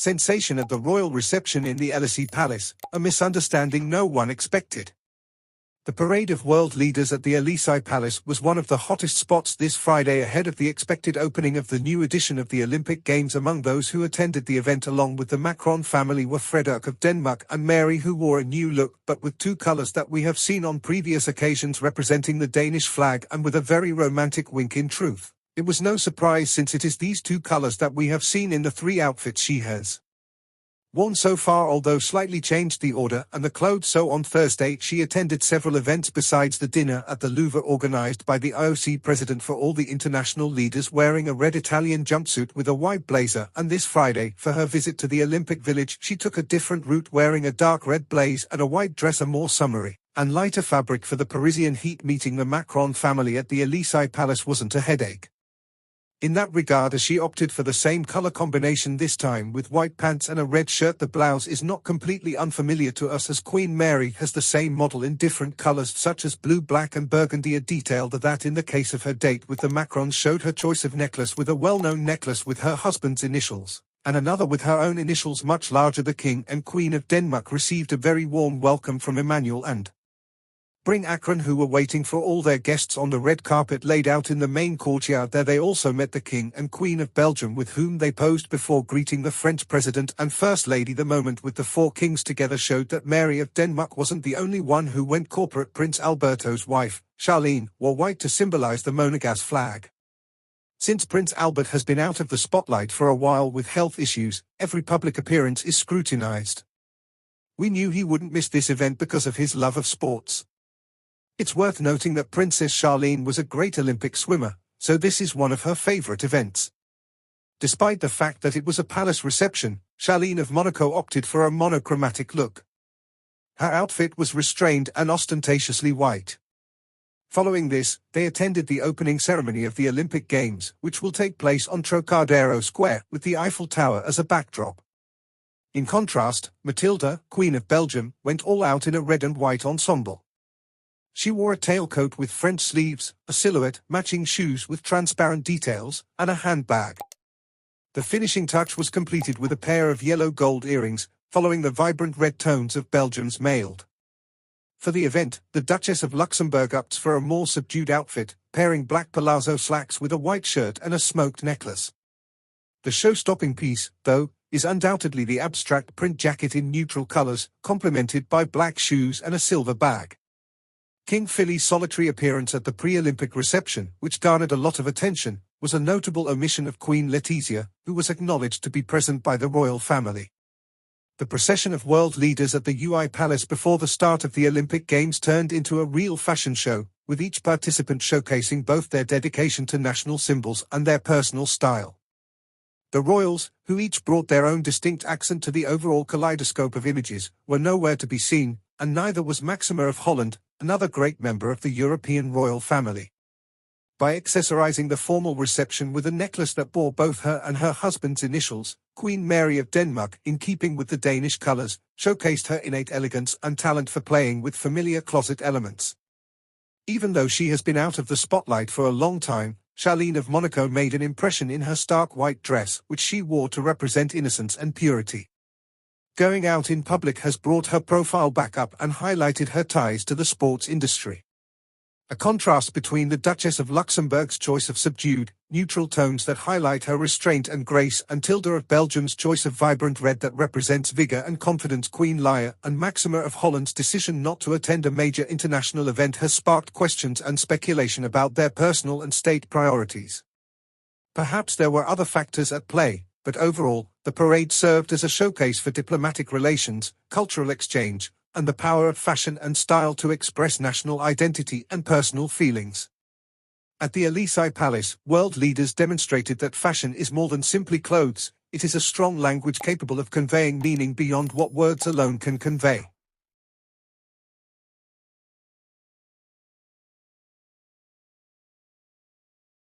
Sensation at the royal reception in the Élysée Palace, a misunderstanding no one expected. The parade of world leaders at the Élysée Palace was one of the hottest spots this Friday ahead of the expected opening of the new edition of the Olympic Games. Among those who attended the event along with the Macron family were Frederck of Denmark and Mary, who wore a new look but with two colours that we have seen on previous occasions representing the Danish flag and with a very romantic wink. In truth, it was no surprise since it is these two colours that we have seen in the three outfits she has worn so far, although slightly changed the order and the clothes. So on Thursday she attended several events besides the dinner at the Louver organized by the IOC president for all the international leaders, wearing a red Italian jumpsuit with a white blazer, and this Friday, for her visit to the Olympic Village, she took a different route, wearing a dark red blaze and a white dress, a more summery and lighter fabric for the Parisian heat. Meeting the Macron family at the Élysée Palace wasn't a headache in that regard, as she opted for the same color combination this time with white pants and a red shirt. The blouse is not completely unfamiliar to us, as Queen Mary has the same model in different colors such as blue, black and burgundy. A detail that in the case of her date with the Macrons showed her choice of necklace, with a well-known necklace with her husband's initials and another with her own initials much larger. The King and Queen of Denmark received a very warm welcome from Emmanuel and Macron, who were waiting for all their guests on the red carpet laid out in the main courtyard. There they also met the King and Queen of Belgium, with whom they posed before greeting the French President and First Lady. The moment with the four kings together showed that Mary of Denmark wasn't the only one who went corporate. Prince Alberto's wife, Charlene, wore white to symbolize the Monegasque flag. Since Prince Albert has been out of the spotlight for a while with health issues, every public appearance is scrutinized. We knew he wouldn't miss this event because of his love of sports. It's worth noting that Princess Charlene was a great Olympic swimmer, so this is one of her favorite events. Despite the fact that it was a palace reception, Charlene of Monaco opted for a monochromatic look. Her outfit was restrained and ostentatiously white. Following this, they attended the opening ceremony of the Olympic Games, which will take place on Trocadero Square, with the Eiffel Tower as a backdrop. In contrast, Matilda, Queen of Belgium, went all out in a red and white ensemble. She wore a tailcoat with French sleeves, a silhouette, matching shoes with transparent details, and a handbag. The finishing touch was completed with a pair of yellow gold earrings, following the vibrant red tones of Belgium's mailed. For the event, the Duchess of Luxembourg opts for a more subdued outfit, pairing black palazzo slacks with a white shirt and a smoked necklace. The show-stopping piece, though, is undoubtedly the abstract print jacket in neutral colors, complemented by black shoes and a silver bag. King Philip's solitary appearance at the pre-Olympic reception, which garnered a lot of attention, was a notable omission of Queen Letizia, who was acknowledged to be present by the royal family. The procession of world leaders at the UI Palace before the start of the Olympic Games turned into a real fashion show, with each participant showcasing both their dedication to national symbols and their personal style. The royals, who each brought their own distinct accent to the overall kaleidoscope of images, were nowhere to be seen, and neither was Maxima of Holland, another great member of the European royal family. By accessorizing the formal reception with a necklace that bore both her and her husband's initials, Queen Mary of Denmark, in keeping with the Danish colors, showcased her innate elegance and talent for playing with familiar closet elements. Even though she has been out of the spotlight for a long time, Charlene of Monaco made an impression in her stark white dress, which she wore to represent innocence and purity. Going out in public has brought her profile back up and highlighted her ties to the sports industry. A contrast between the Duchess of Luxembourg's choice of subdued, neutral tones that highlight her restraint and grace, and Tilda of Belgium's choice of vibrant red that represents vigor and confidence. Queen Leia and Maxima of Holland's decision not to attend a major international event has sparked questions and speculation about their personal and state priorities. Perhaps there were other factors at play, but overall, the parade served as a showcase for diplomatic relations, cultural exchange, and the power of fashion and style to express national identity and personal feelings. At the Élysée Palace, world leaders demonstrated that fashion is more than simply clothes, it is a strong language capable of conveying meaning beyond what words alone can convey.